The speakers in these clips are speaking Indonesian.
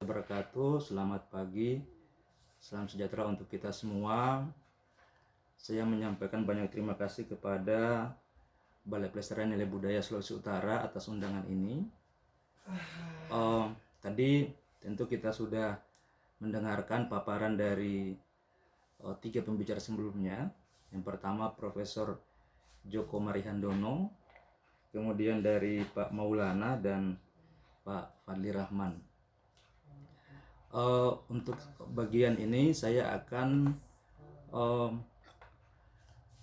wabarakatuh. Selamat pagi, salam sejahtera untuk kita semua. Saya menyampaikan banyak terima kasih kepada Balai Pelestarian Nilai Budaya Sulawesi Utara atas undangan ini. Tadi tentu kita sudah mendengarkan paparan dari tiga pembicara sebelumnya. Yang pertama Profesor Djoko Marihandono, kemudian dari Pak Maulana dan Pak Fadli Rahman. Untuk bagian ini saya akan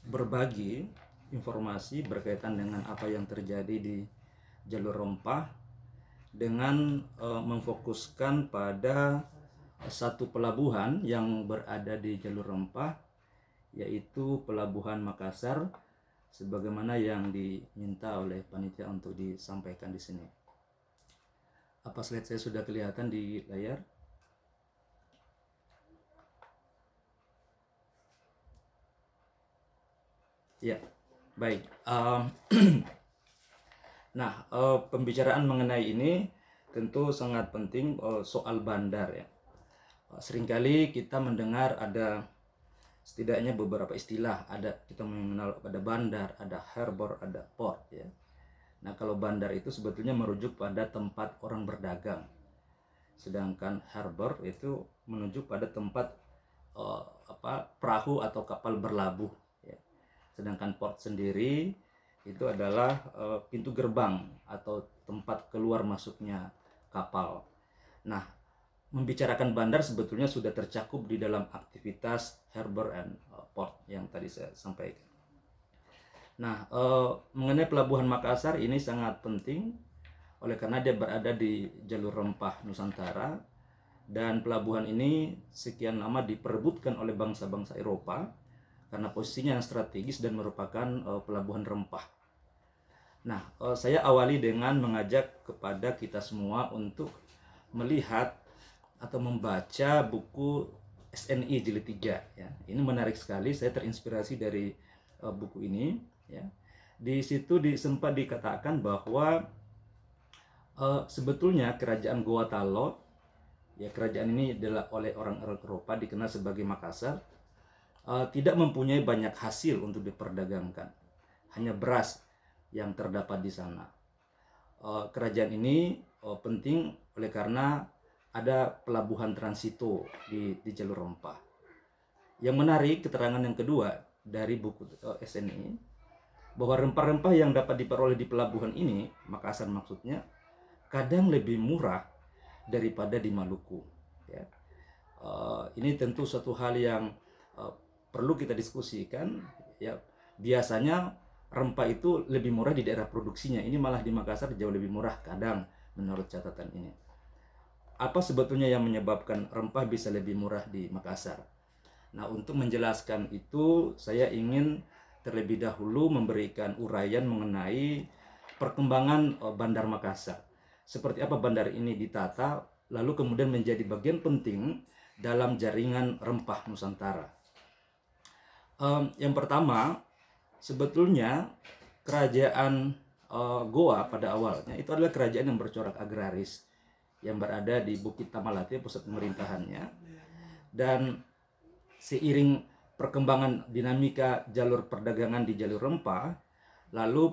berbagi informasi berkaitan dengan apa yang terjadi di jalur rempah dengan memfokuskan pada satu pelabuhan yang berada di jalur rempah, yaitu Pelabuhan Makassar, sebagaimana yang diminta oleh panitia untuk disampaikan di sini. Apa slide saya sudah kelihatan di layar? Ya, baik. Nah, pembicaraan mengenai ini tentu sangat penting soal bandar ya. Seringkali kita mendengar ada setidaknya beberapa istilah, kita mengenal ada bandar, ada harbor, ada port ya. Nah, kalau bandar itu sebetulnya merujuk pada tempat orang berdagang, sedangkan harbor itu menuju pada tempat perahu atau kapal berlabuh ya. Sedangkan port sendiri itu adalah pintu gerbang atau tempat keluar masuknya kapal. Nah, membicarakan bandar sebetulnya sudah tercakup di dalam aktivitas harbor and port yang tadi saya sampaikan. Nah, mengenai Pelabuhan Makassar ini sangat penting oleh karena dia berada di jalur rempah Nusantara, dan pelabuhan ini sekian lama diperebutkan oleh bangsa-bangsa Eropa karena posisinya yang strategis dan merupakan pelabuhan rempah. Nah, saya awali dengan mengajak kepada kita semua untuk melihat atau membaca buku SNI Jilid 3 ya. Ini menarik sekali, saya terinspirasi dari buku ini ya. Di situ sempat dikatakan bahwa sebetulnya kerajaan Goa Talo ya, kerajaan ini adalah oleh orang Eropa dikenal sebagai Makassar, tidak mempunyai banyak hasil untuk diperdagangkan, hanya beras yang terdapat di sana. Kerajaan ini penting oleh karena ada pelabuhan transito di jalur rempah. Yang menarik keterangan yang kedua dari buku SNI bahwa rempah-rempah yang dapat diperoleh di pelabuhan ini, Makassar maksudnya, kadang lebih murah daripada di Maluku ya. Ini tentu suatu hal yang perlu kita diskusikan ya. Biasanya rempah itu lebih murah di daerah produksinya, ini malah di Makassar jauh lebih murah kadang menurut catatan ini. Apa sebetulnya yang menyebabkan rempah bisa lebih murah di Makassar? Nah, untuk menjelaskan itu saya ingin terlebih dahulu memberikan uraian mengenai perkembangan Bandar Makassar. Seperti apa bandar ini ditata, lalu kemudian menjadi bagian penting dalam jaringan rempah Nusantara. Yang pertama, sebetulnya kerajaan Goa pada awalnya itu adalah kerajaan yang bercorak agraris yang berada di Bukit Tamalate, pusat pemerintahannya. Dan seiring perkembangan dinamika jalur perdagangan di jalur rempah, lalu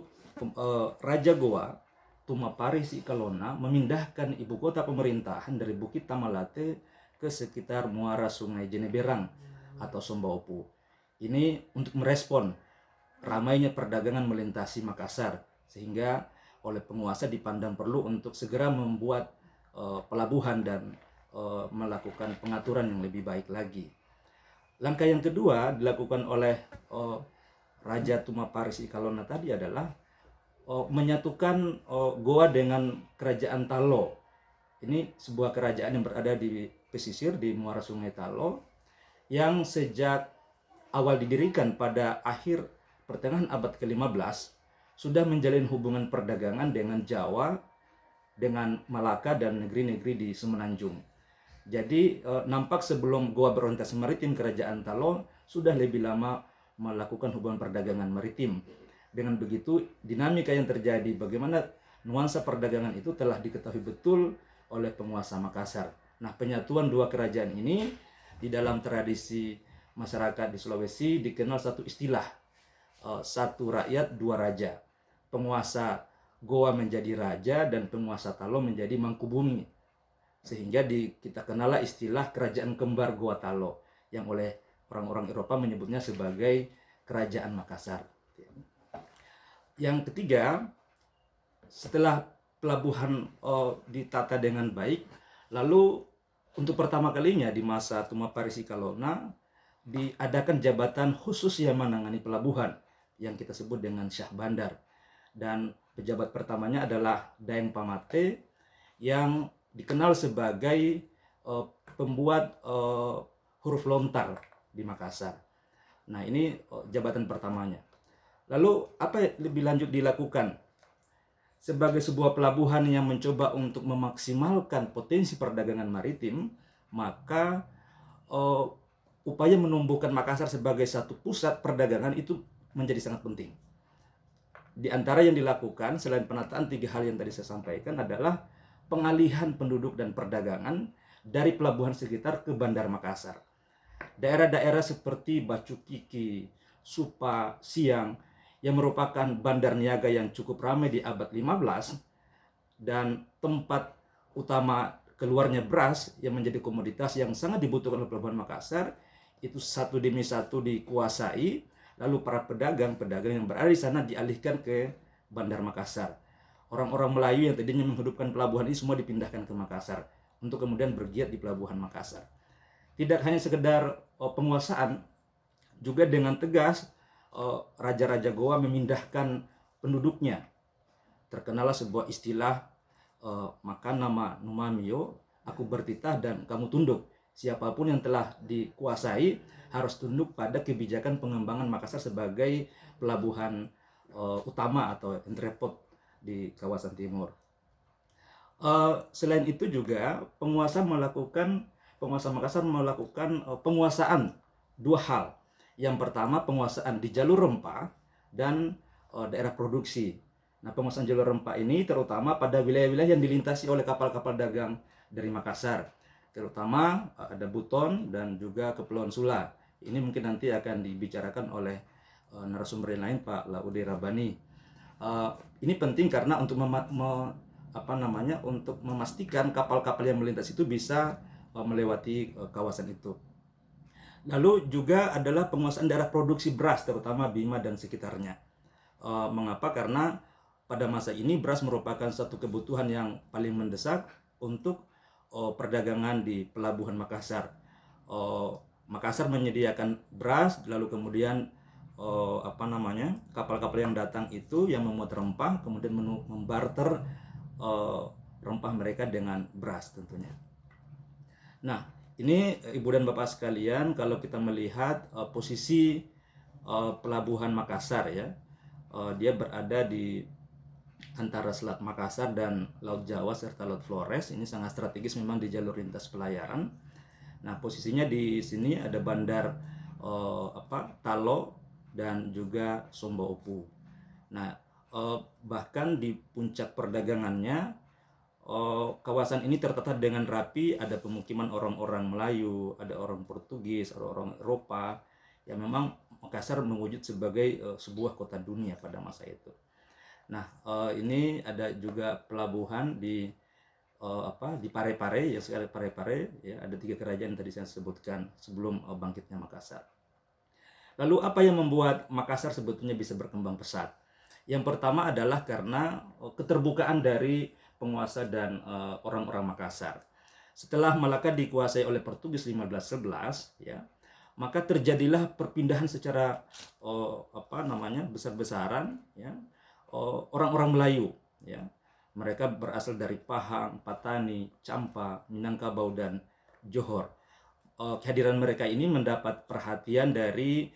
Raja Goa Tumapari Sikalona memindahkan ibu kota pemerintahan dari Bukit Tamalate ke sekitar muara Sungai Jeneberang atau Sombaopu. Ini untuk merespon ramainya perdagangan melintasi Makassar, sehingga oleh penguasa dipandang perlu untuk segera membuat pelabuhan dan melakukan pengaturan yang lebih baik lagi. Langkah yang kedua dilakukan oleh Raja Tumapari Sikalona tadi adalah menyatukan Goa dengan Kerajaan Talo. Ini sebuah kerajaan yang berada di pesisir di muara Sungai Talo yang sejak awal didirikan pada akhir pertengahan abad ke-15 sudah menjalin hubungan perdagangan dengan Jawa, dengan Malaka dan negeri-negeri di Semenanjung. Jadi nampak sebelum Goa berorientasi maritim, Kerajaan Talo sudah lebih lama melakukan hubungan perdagangan maritim. Dengan begitu dinamika yang terjadi, bagaimana nuansa perdagangan itu telah diketahui betul oleh penguasa Makassar. Nah, penyatuan dua kerajaan ini di dalam tradisi masyarakat di Sulawesi dikenal satu istilah, satu rakyat dua raja. Penguasa Goa menjadi raja dan penguasa Talo menjadi mangkubumi. Sehingga kita kenal istilah kerajaan kembar Goa Talo yang oleh orang-orang Eropa menyebutnya sebagai kerajaan Makassar. Yang ketiga, setelah pelabuhan ditata dengan baik, lalu untuk pertama kalinya di masa Tuma Parisi Kalona diadakan jabatan khusus yang menangani pelabuhan yang kita sebut dengan Syah Bandar. Dan pejabat pertamanya adalah Daeng Pamate yang dikenal sebagai pembuat huruf lontar di Makassar. Nah, ini jabatan pertamanya. Lalu apa lebih lanjut dilakukan? Sebagai sebuah pelabuhan yang mencoba untuk memaksimalkan potensi perdagangan maritim, maka upaya menumbuhkan Makassar sebagai satu pusat perdagangan itu menjadi sangat penting. Di antara yang dilakukan selain penataan 3 hal yang tadi saya sampaikan adalah pengalihan penduduk dan perdagangan dari pelabuhan sekitar ke Bandar Makassar. Daerah-daerah seperti Bacukiki, Supa, Siang yang merupakan bandar niaga yang cukup ramai di abad 15 dan tempat utama keluarnya beras yang menjadi komoditas yang sangat dibutuhkan oleh pelabuhan Makassar, itu satu demi satu dikuasai, lalu para pedagang yang berada di sana dialihkan ke Bandar Makassar. Orang-orang Melayu yang tadinya menghidupkan pelabuhan ini semua dipindahkan ke Makassar untuk kemudian bergiat di pelabuhan Makassar. Tidak hanya sekedar penguasaan, juga dengan tegas raja-raja Goa memindahkan penduduknya. Terkenalah sebuah istilah, maka nama Numamio, aku bertitah dan kamu tunduk. Siapapun yang telah dikuasai harus tunduk pada kebijakan pengembangan Makassar sebagai pelabuhan utama atau entrepot di kawasan timur. Selain itu juga penguasa Makassar melakukan penguasaan dua hal. Yang pertama, penguasaan di jalur rempah dan daerah produksi. Nah, penguasaan jalur rempah ini terutama pada wilayah-wilayah yang dilintasi oleh kapal-kapal dagang dari Makassar. Terutama ada Buton dan juga Kepulauan Sula. Ini mungkin nanti akan dibicarakan oleh narasumber yang lain, Pak Laude Rabani. Ini penting karena untuk untuk memastikan kapal-kapal yang melintas itu bisa melewati kawasan itu. Lalu juga adalah penguasaan daerah produksi beras, terutama Bima dan sekitarnya. Mengapa? Karena pada masa ini beras merupakan satu kebutuhan yang paling mendesak untuk perdagangan di pelabuhan Makassar. Makassar menyediakan beras, lalu kemudian kapal-kapal yang datang itu yang memuat rempah, kemudian membarter rempah mereka dengan beras tentunya. Nah, ini Ibu dan Bapak sekalian, kalau kita melihat posisi pelabuhan Makassar ya, dia berada di antara Selat Makassar dan Laut Jawa serta Laut Flores. Ini sangat strategis memang di jalur lintas pelayaran. Nah, posisinya di sini ada bandar Talo dan juga Sombaupu. Nah, bahkan di puncak perdagangannya kawasan ini tertata dengan rapi, ada pemukiman orang-orang Melayu, ada orang Portugis, ada orang Eropa, yang memang Makassar mewujud sebagai sebuah kota dunia pada masa itu. Nah, ini ada juga pelabuhan di Parepare, ya sekali Parepare, ya ada 3 kerajaan tadi saya sebutkan sebelum bangkitnya Makassar. Lalu apa yang membuat Makassar sebetulnya bisa berkembang pesat? Yang pertama adalah karena keterbukaan dari penguasa dan orang-orang Makassar. Setelah Malaka dikuasai oleh Portugis 1511, ya, maka terjadilah perpindahan secara besar-besaran, ya, orang-orang Melayu, ya. Mereka berasal dari Pahang, Patani, Campa, Minangkabau dan Johor. Kehadiran mereka ini mendapat perhatian dari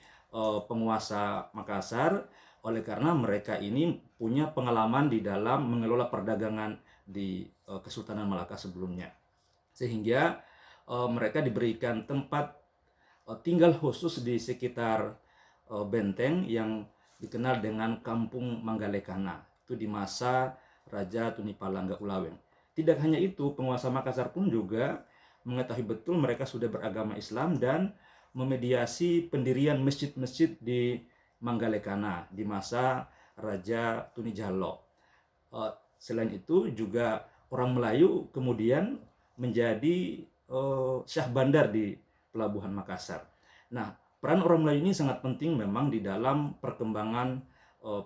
penguasa Makassar oleh karena mereka ini punya pengalaman di dalam mengelola perdagangan di Kesultanan Malaka sebelumnya, sehingga mereka diberikan tempat tinggal khusus di sekitar benteng yang dikenal dengan Kampung Manggalekana, itu di masa Raja Tunipalangga Ulaweng. Tidak hanya itu, penguasa Makassar pun juga mengetahui betul mereka sudah beragama Islam dan memediasi pendirian masjid-masjid di Manggalekana di masa Raja Tunijalo. Selain itu juga orang Melayu kemudian menjadi syah bandar di Pelabuhan Makassar. Nah, peran orang Melayu ini sangat penting memang di dalam perkembangan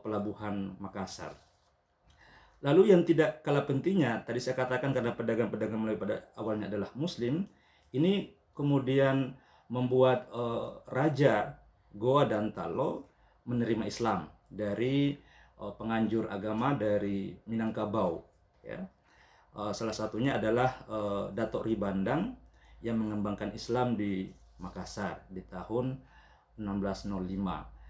Pelabuhan Makassar. Lalu yang tidak kalah pentingnya, tadi saya katakan karena pedagang-pedagang Melayu pada awalnya adalah Muslim, ini kemudian membuat Raja Goa dan Talo menerima Islam dari penganjur agama dari Minangkabau. Ya. Salah satunya adalah Datuk Ribandang yang mengembangkan Islam di Makassar di tahun 1605.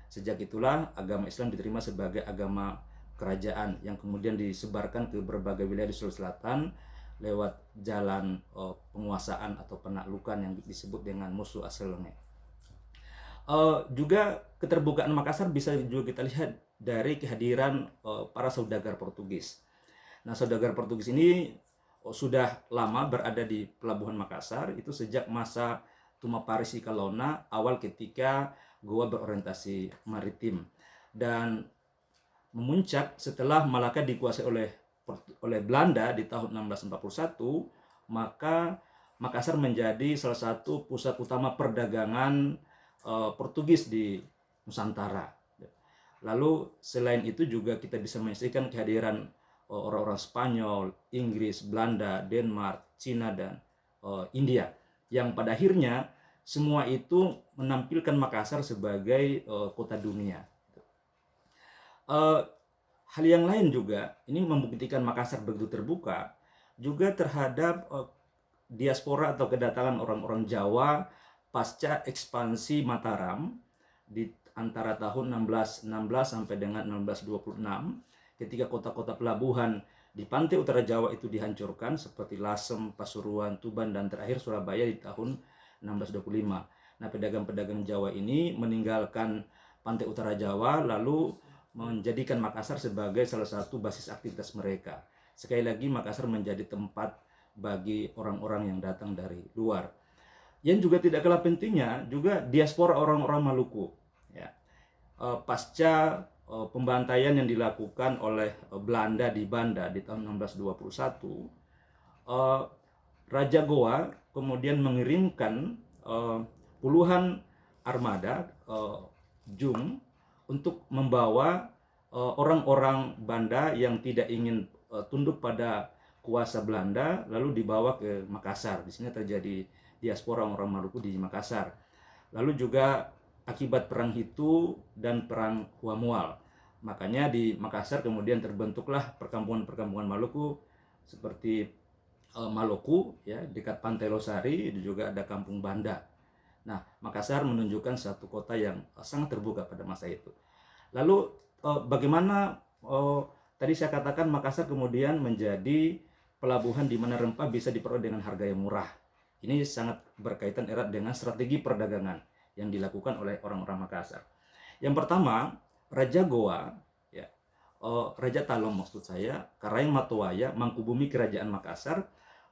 Sejak itulah agama Islam diterima sebagai agama kerajaan yang kemudian disebarkan ke berbagai wilayah di Sulawesi Selatan lewat jalan penguasaan atau penaklukan yang disebut dengan Musuh Aselenge. Juga keterbukaan Makassar bisa juga kita lihat dari kehadiran para saudagar Portugis. Nah, saudagar Portugis ini sudah lama berada di Pelabuhan Makassar, itu sejak masa Tumaparisi Kalona, awal ketika Goa berorientasi maritim, dan memuncak setelah Malaka dikuasai oleh Belanda di tahun 1641, maka Makassar menjadi salah satu pusat utama perdagangan Portugis di Nusantara. Lalu selain itu juga kita bisa menyaksikan kehadiran orang-orang Spanyol, Inggris, Belanda, Denmark, Cina, dan India, yang pada akhirnya semua itu menampilkan Makassar sebagai kota dunia. Hal yang lain juga ini membuktikan Makassar begitu terbuka juga terhadap diaspora atau kedatangan orang-orang Jawa pasca ekspansi Mataram di antara tahun 1616 sampai dengan 1626, ketika kota-kota pelabuhan di pantai utara Jawa itu dihancurkan seperti Lasem, Pasuruan, Tuban, dan terakhir Surabaya di tahun 1625. Nah, pedagang-pedagang Jawa ini meninggalkan pantai utara Jawa lalu menjadikan Makassar sebagai salah satu basis aktivitas mereka. Sekali lagi, Makassar menjadi tempat bagi orang-orang yang datang dari luar. Yang juga tidak kalah pentingnya juga diaspora orang-orang Maluku. Ya. Pasca pembantaian yang dilakukan oleh Belanda di Banda di tahun 1621, Raja Goa kemudian mengirimkan puluhan armada jung untuk membawa orang-orang Banda yang tidak ingin tunduk pada kuasa Belanda, lalu dibawa ke Makassar. Di sini terjadi diaspora orang Maluku di Makassar. Lalu juga akibat perang Hitu dan perang Huamual, makanya di Makassar kemudian terbentuklah perkampungan-perkampungan Maluku seperti Maloku, ya, dekat Pantai Losari, juga ada Kampung Banda. Nah, Makassar menunjukkan satu kota yang sangat terbuka pada masa itu. Lalu bagaimana tadi saya katakan Makassar kemudian menjadi pelabuhan di mana rempah bisa diperoleh dengan harga yang murah. Ini sangat berkaitan erat dengan strategi perdagangan yang dilakukan oleh orang-orang Makassar. Yang pertama, Raja Goa, ya, Raja Talom maksud saya, Karaeng Matoaya, Mangkubumi Kerajaan Makassar,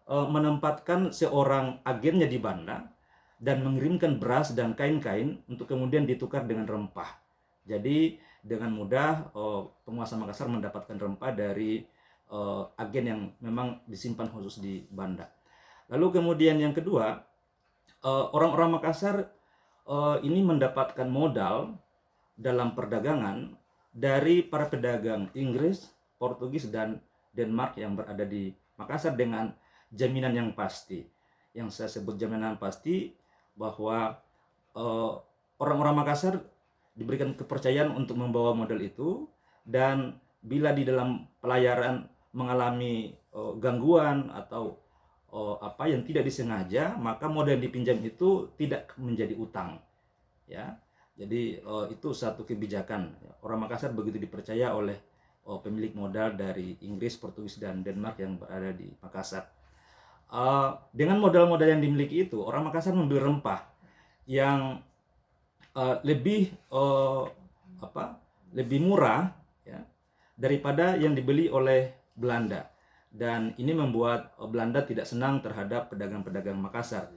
menempatkan seorang agennya di Banda dan mengirimkan beras dan kain-kain untuk kemudian ditukar dengan rempah. Jadi dengan mudah penguasa Makassar mendapatkan rempah dari agen yang memang disimpan khusus di Banda. Lalu kemudian yang kedua, orang-orang Makassar ini mendapatkan modal dalam perdagangan dari para pedagang Inggris, Portugis, dan Denmark yang berada di Makassar dengan jaminan yang pasti. Yang saya sebut jaminan pasti bahwa orang-orang Makassar diberikan kepercayaan untuk membawa modal itu, dan bila di dalam pelayaran mengalami gangguan atau apa yang tidak disengaja, maka modal yang dipinjam itu tidak menjadi utang. Ya, jadi itu satu kebijakan. Orang Makassar begitu dipercaya oleh pemilik modal dari Inggris, Portugis, dan Denmark yang berada di Makassar. Dengan modal-modal yang dimiliki itu, orang Makassar membeli rempah yang lebih lebih murah, ya, daripada yang dibeli oleh Belanda. dan ini membuat Belanda tidak senang terhadap pedagang-pedagang Makassar.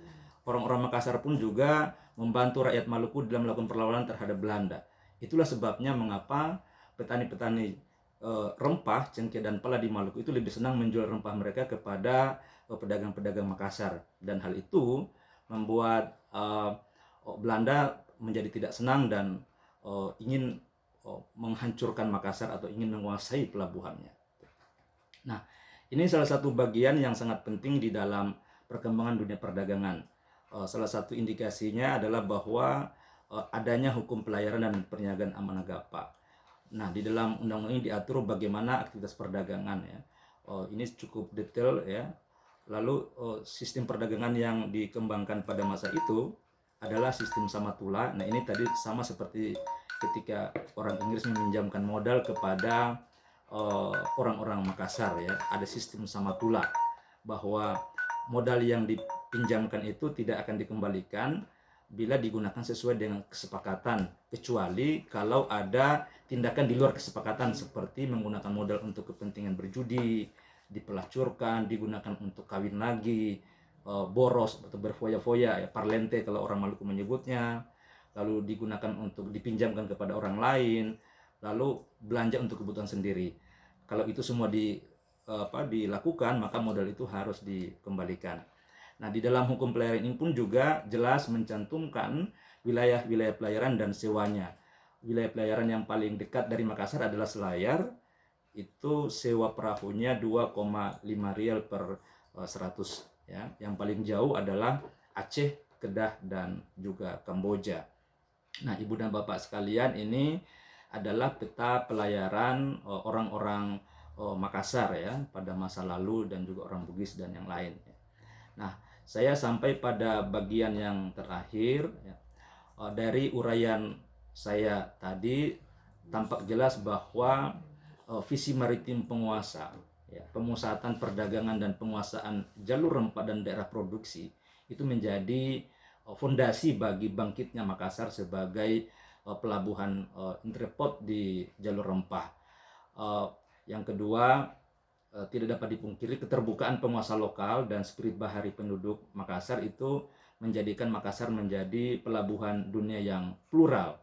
Orang-orang Makassar pun juga membantu rakyat Maluku dalam melakukan perlawanan terhadap Belanda. Itulah sebabnya mengapa petani-petani rempah, cengkeh dan pala di Maluku itu lebih senang menjual rempah mereka kepada pedagang-pedagang Makassar, dan hal itu membuat Belanda menjadi tidak senang dan ingin menghancurkan Makassar atau ingin menguasai pelabuhannya. Nah, ini salah satu bagian yang sangat penting di dalam perkembangan dunia perdagangan. Salah satu indikasinya adalah bahwa adanya hukum pelayaran dan perniagaan amanagapa. Nah, di dalam undang-undang ini diatur bagaimana aktivitas perdagangan ya. Ini cukup detail ya. Lalu sistem perdagangan yang dikembangkan pada masa itu adalah sistem samatula. Nah, ini tadi sama seperti ketika orang Inggris meminjamkan modal kepada orang-orang Makassar ya. Ada sistem samatula bahwa modal yang dipinjamkan itu tidak akan dikembalikan bila digunakan sesuai dengan kesepakatan, kecuali kalau ada tindakan di luar kesepakatan seperti menggunakan modal untuk kepentingan berjudi, dipelacurkan, digunakan untuk kawin lagi, boros atau berfoya-foya ya, parlente kalau orang Maluku menyebutnya, lalu digunakan untuk dipinjamkan kepada orang lain, lalu belanja untuk kebutuhan sendiri. Kalau itu semua dilakukan, maka modal itu harus dikembalikan. Nah, di dalam hukum pelayaran ini pun juga jelas mencantumkan wilayah-wilayah pelayaran dan sewanya. Wilayah pelayaran yang paling dekat dari Makassar adalah Selayar, itu sewa perahunya 2,5 rial per 100 ya. Yang paling jauh adalah Aceh, Kedah dan juga Kamboja. Nah, Ibu dan Bapak sekalian, ini adalah peta pelayaran orang-orang Makassar ya pada masa lalu dan juga orang Bugis dan yang lain. Nah, saya sampai pada bagian yang terakhir ya. Dari uraian saya tadi tampak jelas bahwa visi maritim penguasa ya, pemusatan perdagangan dan penguasaan jalur rempah dan daerah produksi itu menjadi fondasi bagi bangkitnya Makassar sebagai pelabuhan entrepot di jalur rempah. Yang kedua, tidak dapat dipungkiri keterbukaan penguasa lokal dan spirit bahari penduduk Makassar itu menjadikan Makassar menjadi pelabuhan dunia yang plural.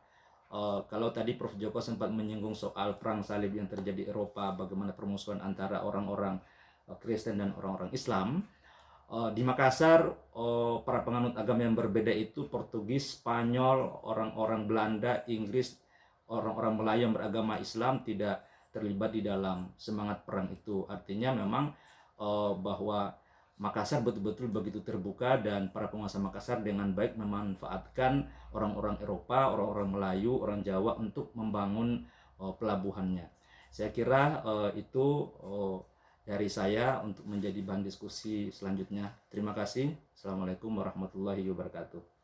Kalau tadi Prof. Joko sempat menyinggung soal perang salib yang terjadi di Eropa, bagaimana permusuhan antara orang-orang Kristen dan orang-orang Islam, di Makassar para penganut agama yang berbeda itu Portugis, Spanyol, orang-orang Belanda, Inggris, orang-orang Melayu yang beragama Islam tidak terlibat di dalam semangat perang itu. Artinya memang bahwa Makassar betul-betul begitu terbuka dan para penguasa Makassar dengan baik memanfaatkan orang-orang Eropa, orang-orang Melayu, orang Jawa untuk membangun pelabuhannya. Saya kira itu dari saya untuk menjadi bahan diskusi selanjutnya. Terima kasih. Assalamualaikum warahmatullahi wabarakatuh.